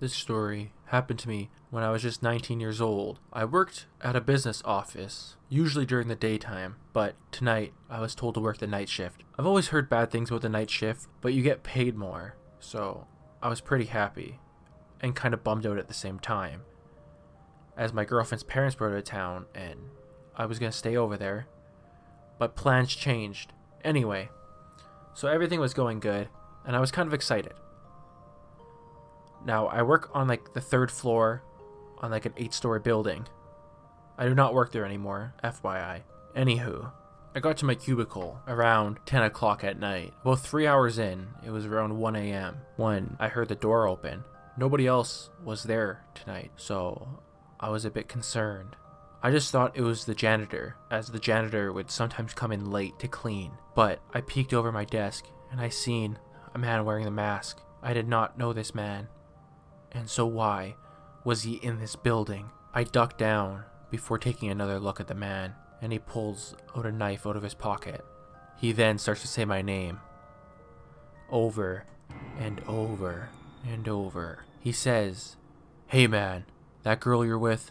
This story happened to me when I was just 19 years old. I worked at a business office, usually during the daytime, but tonight I was told to work the night shift. I've always heard bad things about the night shift, but you get paid more, so I was pretty happy and kind of bummed out at the same time, as my girlfriend's parents were out of town and I was going to stay over there, but plans changed. Anyway, so everything was going good and I was kind of excited. Now, I work on like the 3rd floor on like an 8-story building. I do not work there anymore, FYI. Anywho, I got to my cubicle around 10 o'clock at night. About 3 hours in, it was around 1 a.m. when I heard the door open. Nobody else was there tonight, so I was a bit concerned. I just thought it was the janitor, as the janitor would sometimes come in late to clean. But I peeked over my desk and I seen a man wearing a mask. I did not know this man. And so why was he in this building? I ducked down before taking another look at the man, and he pulls out a knife out of his pocket. He then starts to say my name. Over and over and over. He says, "Hey man, that girl you're with,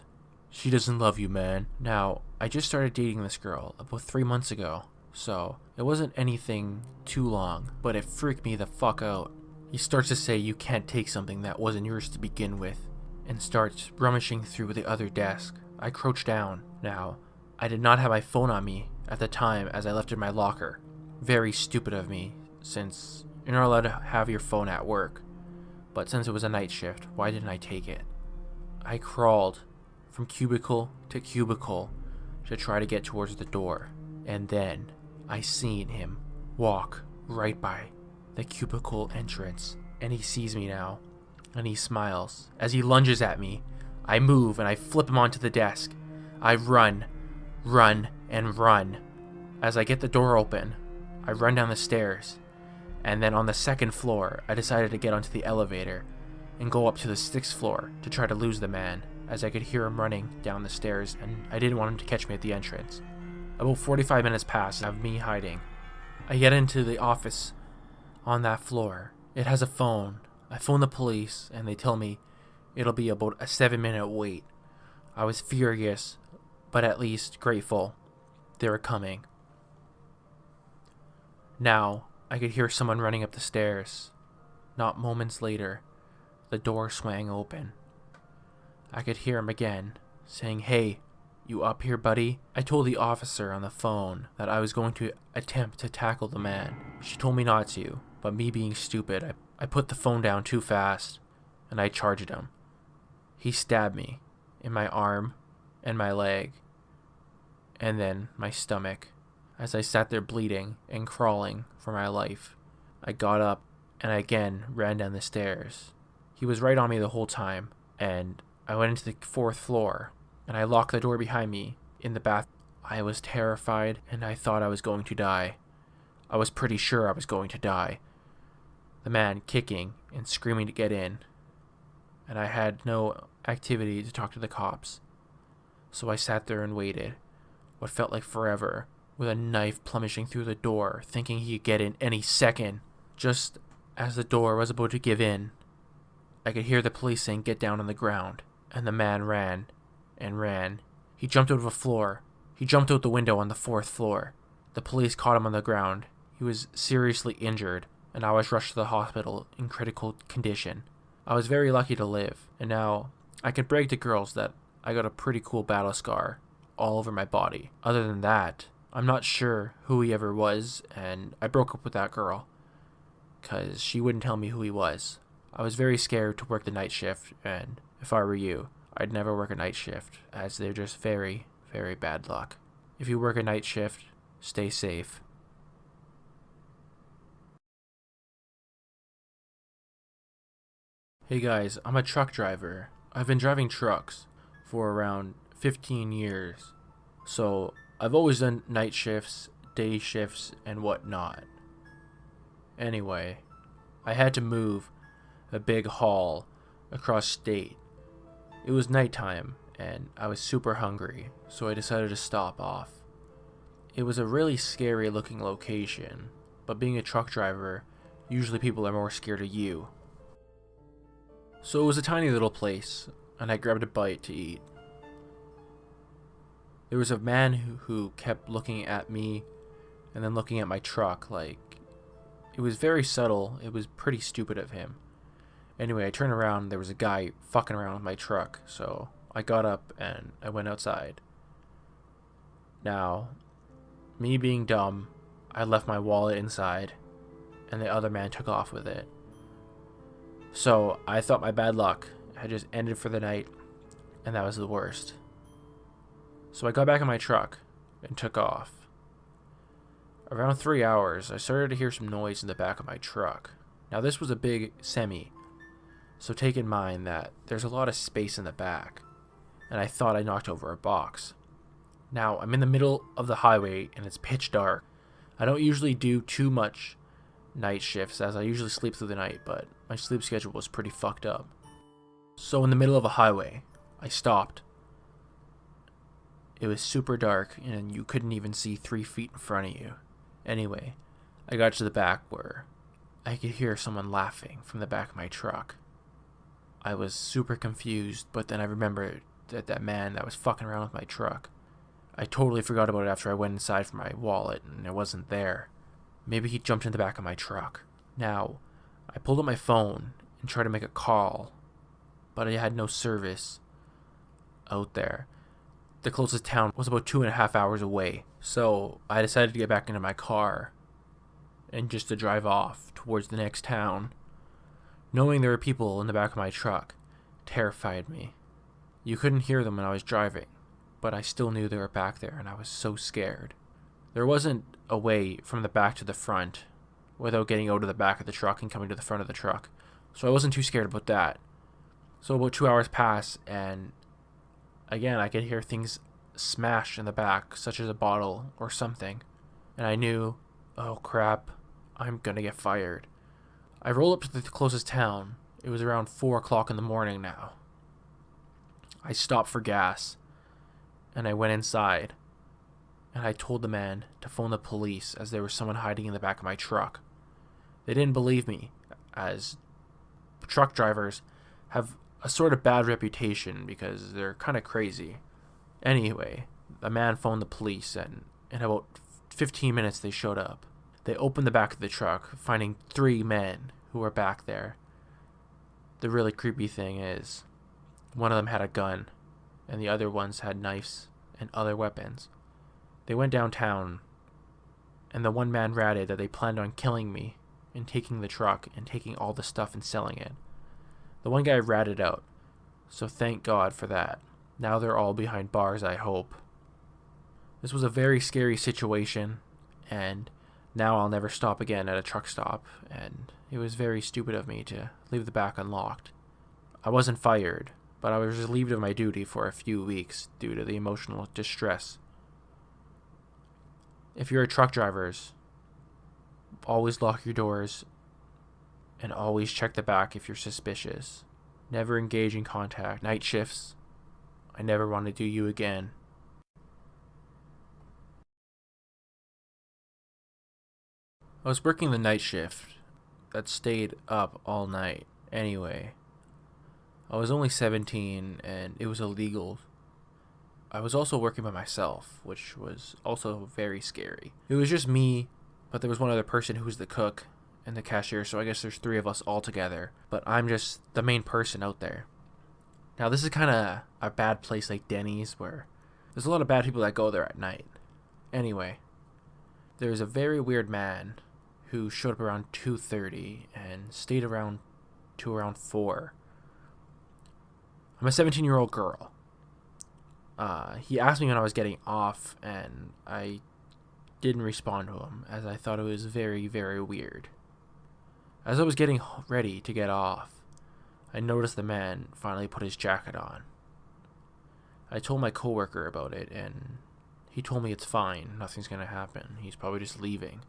she doesn't love you, man." Now, I just started dating this girl about 3 months ago, so it wasn't anything too long, but it freaked me the fuck out. He starts to say you can't take something that wasn't yours to begin with, and starts rummaging through the other desk. I crouch down. Now, I did not have my phone on me at the time as I left it in my locker. Very stupid of me, since you're not allowed to have your phone at work. But since it was a night shift, why didn't I take it? I crawled from cubicle to cubicle to try to get towards the door, and then I seen him walk right by the cubicle entrance, and he sees me now, and he smiles. As he lunges at me, I move and I flip him onto the desk. I run, and run. As I get the door open, I run down the stairs, and then on the 2nd floor, I decided to get onto the elevator and go up to the 6th floor to try to lose the man, as I could hear him running down the stairs and I didn't want him to catch me at the entrance. About 45 minutes pass of me hiding. I get into the office on that floor. It has a phone. I phone the police and they tell me it'll be about a 7-minute wait. I was furious, but at least grateful they were coming. Now, I could hear someone running up the stairs. Not moments later, the door swang open. I could hear him again, saying, "Hey, you up here, buddy?" I told the officer on the phone that I was going to attempt to tackle the man. She told me not to, but me being stupid, I put the phone down too fast, and I charged him. He stabbed me in my arm and my leg, and then my stomach. As I sat there bleeding and crawling for my life, I got up and I again ran down the stairs. He was right on me the whole time, and I went into the 4th floor, and I locked the door behind me in the bath. I was terrified, and I thought I was going to die. I was pretty sure I was going to die. The man kicking and screaming to get in, and I had no activity to talk to the cops. So I sat there and waited, what felt like forever, with a knife plummeting through the door, thinking he could get in any second. Just as the door was about to give in, I could hear the police saying, "Get down on the ground," and the man ran and ran. He jumped out of a floor. He jumped out the window on the 4th floor. The police caught him on the ground. He was seriously injured, and I was rushed to the hospital in critical condition. I was very lucky to live, and now I can brag to girls that I got a pretty cool battle scar all over my body. Other than that, I'm not sure who he ever was, and I broke up with that girl because she wouldn't tell me who he was. I was very scared to work the night shift, and if I were you, I'd never work a night shift, as they're just very, very bad luck. If you work a night shift, stay safe. Hey guys, I'm a truck driver. I've been driving trucks for around 15 years. So I've always done night shifts, day shifts, and whatnot. Anyway, I had to move a big haul across state. It was nighttime and I was super hungry, so I decided to stop off. It was a really scary looking location, but being a truck driver, usually people are more scared of you. So it was a tiny little place, and I grabbed a bite to eat. There was a man who kept looking at me and then looking at my truck. Like, it was very subtle. It was pretty stupid of him. Anyway, I turned around, there was a guy fucking around with my truck, so I got up and I went outside. Now, me being dumb, I left my wallet inside, and the other man took off with it. So I thought my bad luck had just ended for the night, and that was the worst. So I got back in my truck and took off. Around 3 hours, I started to hear some noise in the back of my truck. Now this was a big semi, so take in mind that there's a lot of space in the back, and I thought I knocked over a box. Now I'm in the middle of the highway and it's pitch dark. I don't usually do too much night shifts as I usually sleep through the night, but my sleep schedule was pretty fucked up. So in the middle of a highway, I stopped. It was super dark and you couldn't even see 3 feet in front of you. Anyway, I got to the back where I could hear someone laughing from the back of my truck. I was super confused, but then I remembered that man that was fucking around with my truck. I totally forgot about it after I went inside for my wallet and it wasn't there. Maybe he jumped in the back of my truck. Now, I pulled up my phone and tried to make a call, but I had no service out there. The closest town was about 2.5 hours away, so I decided to get back into my car and just to drive off towards the next town. Knowing there were people in the back of my truck terrified me. You couldn't hear them when I was driving, but I still knew they were back there and I was so scared. There wasn't a way from the back to the front without getting out of the back of the truck and coming to the front of the truck, so I wasn't too scared about that. So about 2 hours passed and again I could hear things smash in the back, such as a bottle or something, and I knew, oh crap, I'm gonna get fired. I rolled up to the closest town. It was around 4 o'clock in the morning now. I stopped for gas, and I went inside, and I told the man to phone the police as there was someone hiding in the back of my truck. They didn't believe me, as truck drivers have a sort of bad reputation because they're kind of crazy. Anyway, the man phoned the police, and in about 15 minutes they showed up. They opened the back of the truck, finding 3 men who were back there. The really creepy thing is, one of them had a gun, and the other ones had knives and other weapons. They went downtown, and the one man ratted that they planned on killing me and taking the truck and taking all the stuff and selling it. The one guy ratted out, so thank God for that. Now they're all behind bars, I hope. This was a very scary situation, and now I'll never stop again at a truck stop, and it was very stupid of me to leave the back unlocked. I wasn't fired, but I was relieved of my duty for a few weeks due to the emotional distress. If you're a truck drivers, always lock your doors and always check the back if you're suspicious. Never engage in contact. Night shifts, I never want to do you again. I was working the night shift that stayed up all night. Anyway, I was only 17 and it was illegal. I was also working by myself, which was also very scary. It was just me, but there was one other person who was the cook and the cashier, so I guess there's 3 of us all together, but I'm just the main person out there. Now this is kind of a bad place like Denny's where there's a lot of bad people that go there at night. Anyway, there's a very weird man who showed up around 2:30 and stayed around to around 4. I'm a 17-year-old girl. He asked me when I was getting off, and I didn't respond to him as I thought it was very, very weird. As I was getting ready to get off, I noticed the man finally put his jacket on. I told my coworker about it, and he told me it's fine, nothing's gonna happen, he's probably just leaving.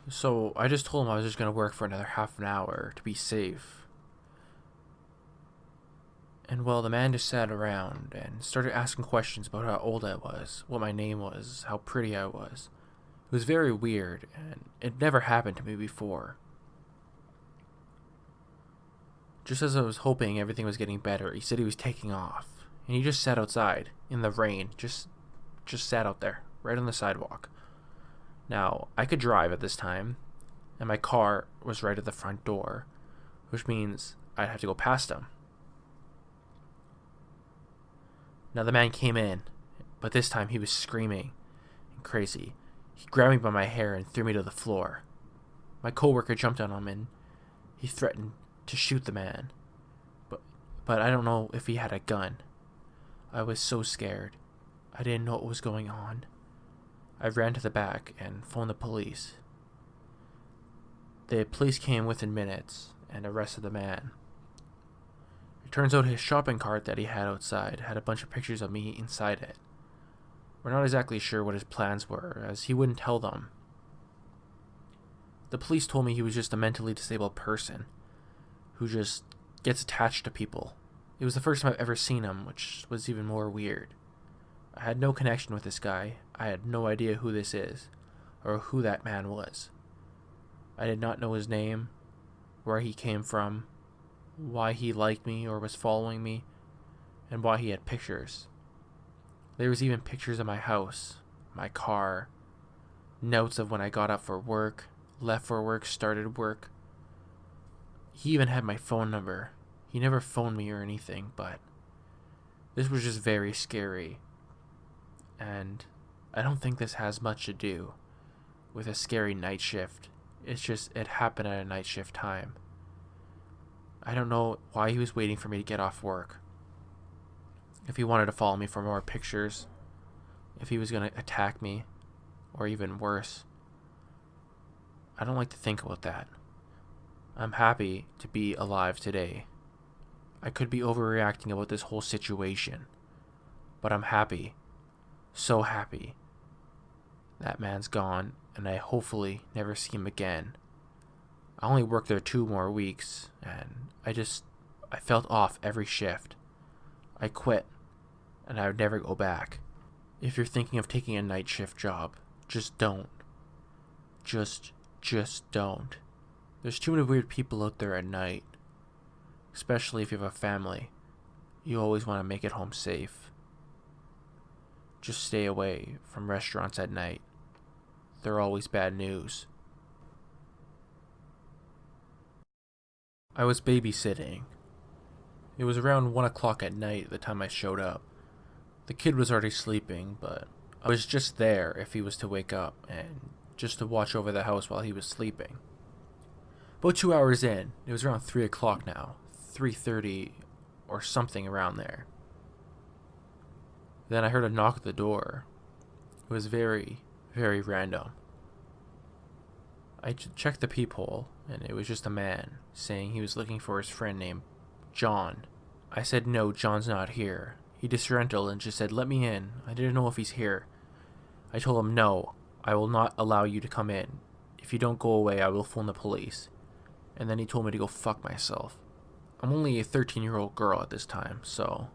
So I just told him I was just going to work for another half an hour to be safe. And well, the man just sat around and started asking questions about how old I was, what my name was, how pretty I was. It was very weird, and it never happened to me before. Just as I was hoping everything was getting better, he said he was taking off. And he just sat outside in the rain. Just sat out there, right on the sidewalk. Now, I could drive at this time, and my car was right at the front door, which means I'd have to go past him. Now, the man came in, but this time he was screaming and crazy. He grabbed me by my hair and threw me to the floor. My coworker jumped on him and he threatened to shoot the man. But I don't know if he had a gun. I was so scared. I didn't know what was going on. I ran to the back and phoned the police. The police came within minutes and arrested the man. It turns out his shopping cart that he had outside had a bunch of pictures of me inside it. We're not exactly sure what his plans were, as he wouldn't tell them. The police told me he was just a mentally disabled person who just gets attached to people. It was the first time I've ever seen him, which was even more weird. I had no connection with this guy. I had no idea who this is, or who that man was. I did not know his name, where he came from, why he liked me or was following me, and why he had pictures. There was even pictures of my house, my car, notes of when I got up for work, left for work, started work. He even had my phone number. He never phoned me or anything, but this was just very scary. And I don't think this has much to do with a scary night shift. It's just, it happened at a night shift time. I don't know why he was waiting for me to get off work. If he wanted to follow me for more pictures. If he was going to attack me. Or even worse. I don't like to think about that. I'm happy to be alive today. I could be overreacting about this whole situation. But I'm happy. So happy. That man's gone, and I hopefully never see him again. I only worked there 2 more weeks, and I felt off every shift. I quit, and I would never go back. If you're thinking of taking a night shift job, just don't. Just don't. There's too many weird people out there at night. Especially if you have a family. You always want to make it home safe. Just stay away from restaurants at night. They're always bad news. I was babysitting. It was around 1 o'clock at night the time I showed up. The kid was already sleeping, but I was just there if he was to wake up and just to watch over the house while he was sleeping. About 2 hours in, it was around 3 o'clock now, 3:30 or something around there. Then I heard a knock at the door. It was very, very random. I checked the peephole, and it was just a man saying he was looking for his friend named John. I said, "No, John's not here." He disgruntled and just said, "Let me in. I didn't know if he's here." I told him, "No, I will not allow you to come in. If you don't go away, I will phone the police." And then he told me to go fuck myself. I'm only a 13-year-old girl at this time, so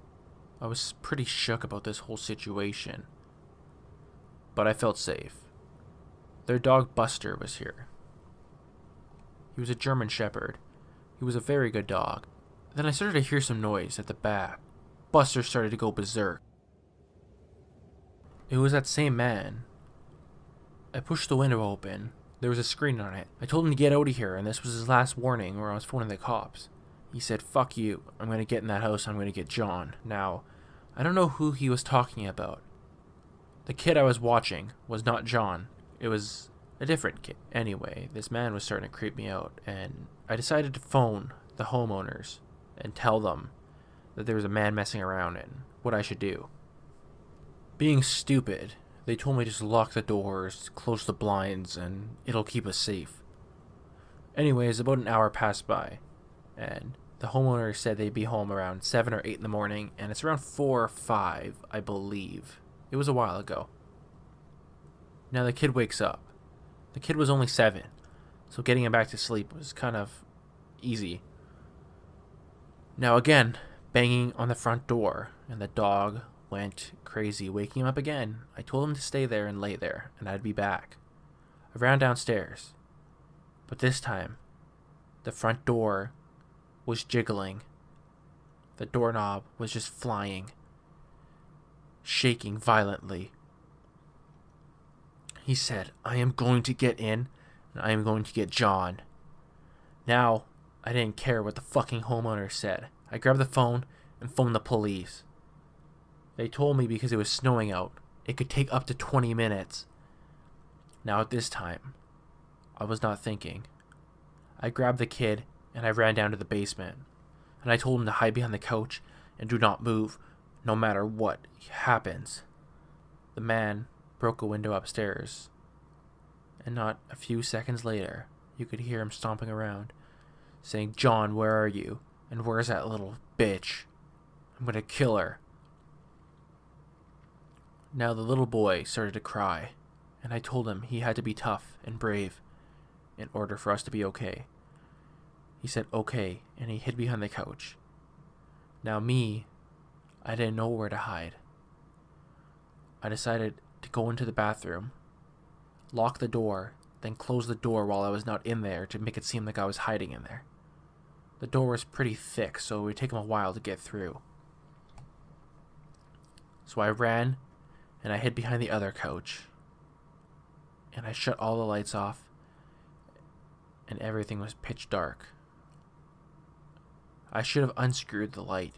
I was pretty shook about this whole situation. But I felt safe. Their dog Buster was here. He was a German Shepherd. He was a very good dog. Then I started to hear some noise at the back. Buster started to go berserk. It was that same man. I pushed the window open. There was a screen on it. I told him to get out of here, and this was his last warning, or I was phoning the cops. He said, "Fuck you. I'm going to get in that house and I'm going to get John." Now, I don't know who he was talking about. The kid I was watching was not John. It was a different kid. Anyway, this man was starting to creep me out, and I decided to phone the homeowners and tell them that there was a man messing around and what I should do. Being stupid, they told me to just lock the doors, close the blinds, and it'll keep us safe. Anyways, about an hour passed by, and the homeowner said they'd be home around 7 or 8 in the morning, and it's around 4 or 5, I believe. It was a while ago. Now the kid wakes up. The kid was only 7, so getting him back to sleep was kind of easy. Now again, banging on the front door, and the dog went crazy, waking him up again. I told him to stay there and lay there, and I'd be back. I ran downstairs, but this time, the front door was jiggling. The doorknob was just flying, shaking violently. He said, "I am going to get in, and I am going to get John." Now, I didn't care what the fucking homeowner said. I grabbed the phone and phoned the police. They told me because it was snowing out, it could take up to 20 minutes. Now at this time, I was not thinking. I grabbed the kid and I ran down to the basement. And I told him to hide behind the couch and do not move, no matter what happens. The man broke a window upstairs. And not a few seconds later, you could hear him stomping around, saying, "John, where are you? And where's that little bitch? I'm gonna kill her." Now the little boy started to cry, and I told him he had to be tough and brave in order for us to be okay. He said okay, and he hid behind the couch. Now me, I didn't know where to hide. I decided to go into the bathroom, lock the door, then close the door while I was not in there to make it seem like I was hiding in there. The door was pretty thick, so it would take him a while to get through. So I ran, and I hid behind the other couch, and I shut all the lights off, and everything was pitch dark. I should have unscrewed the light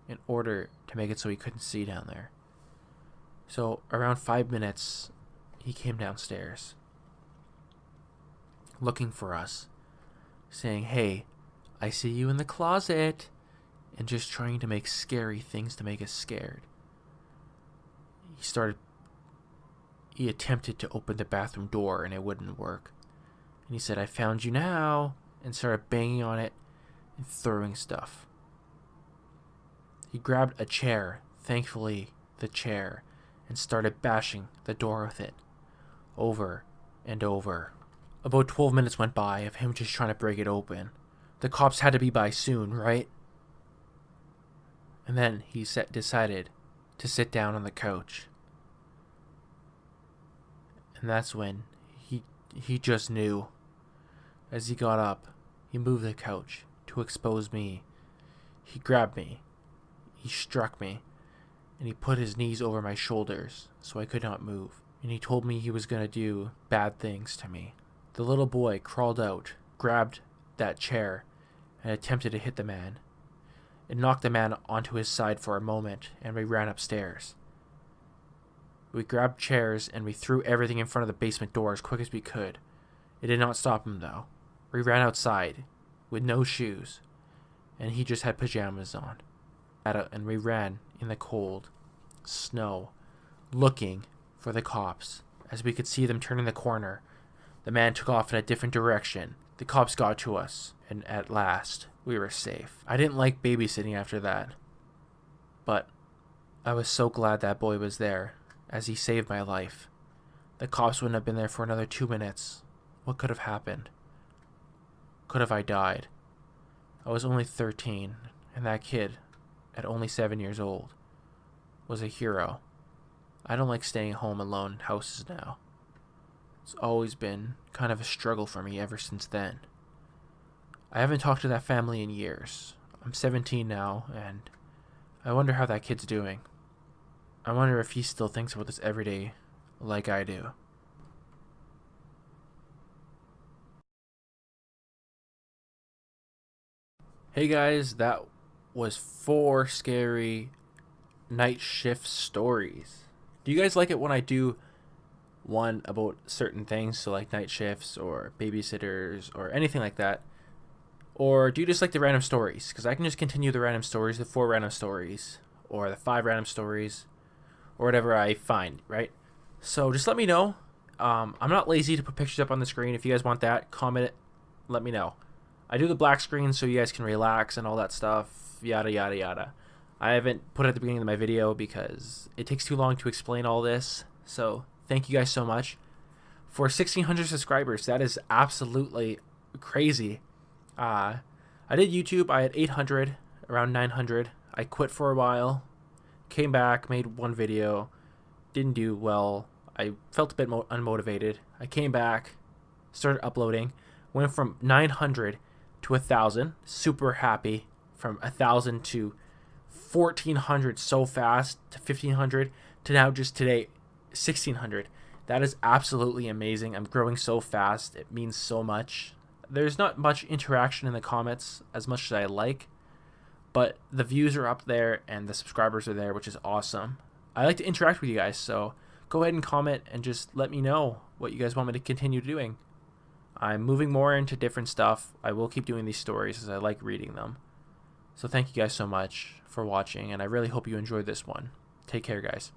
in order to make it so he couldn't see down there. So around 5 minutes, he came downstairs, looking for us, saying, "Hey, I see you in the closet," and just trying to make scary things to make us scared. He attempted to open the bathroom door and it wouldn't work. And he said, "I found you now," and started banging on it and throwing stuff. He grabbed a chair, thankfully the chair, and started bashing the door with it, over and over. About 12 minutes went by of him just trying to break it open. The cops had to be by soon, right? And then he decided to sit down on the couch. And that's when he just knew. As he got up, he moved the couch to expose me. He grabbed me, he struck me, and he put his knees over my shoulders so I could not move. And he told me he was going to do bad things to me. The little boy crawled out, grabbed that chair, and attempted to hit the man. It knocked the man onto his side for a moment, and we ran upstairs. We grabbed chairs and we threw everything in front of the basement door as quick as we could. It did not stop him though. We ran outside with no shoes, and he just had pajamas on. And we ran in the cold snow, looking for the cops. As we could see them turning the corner, the man took off in a different direction. The cops got to us, and at last, we were safe. I didn't like babysitting after that, but I was so glad that boy was there, as he saved my life. The cops wouldn't have been there for another 2 minutes. What could have happened? Could have I died? I was only 13, and that kid, at only 7 years old, was a hero. I don't like staying home alone in houses now. It's always been kind of a struggle for me ever since then. I haven't talked to that family in years. I'm 17 now, and I wonder how that kid's doing. I wonder if he still thinks about this every day like I do. Hey guys, that was 4 scary night shift stories. Do you guys like it when I do one about certain things, so like night shifts or babysitters or anything like that? Or do you just like the random stories? Because I can just continue the random stories, the 4 random stories, or the 5 random stories, or whatever I find, right? So just let me know. I'm not lazy to put pictures up on the screen. If you guys want that, comment it, let me know. I do the black screen so you guys can relax and all that stuff, yada yada yada. I haven't put it at the beginning of my video because it takes too long to explain all this. So thank you guys so much. For 1,600 subscribers, that is absolutely crazy. I did YouTube. I had 800, around 900. I quit for a while, came back, made 1 video, didn't do well. I felt a bit unmotivated. I came back, started uploading, went from 900 to 1,000. Super happy. From 1,000 to 1,400 so fast, to 1,500, to now just today 1,600. That is absolutely amazing. I'm growing so fast. It means so much. There's not much interaction in the comments as much as I like, but the views are up there and the subscribers are there, which is awesome. I like to interact with you guys, so go ahead and comment and just let me know what you guys want me to continue doing. I'm moving more into different stuff. I will keep doing these stories as I like reading them. So thank you guys so much for watching, and I really hope you enjoyed this one. Take care, guys.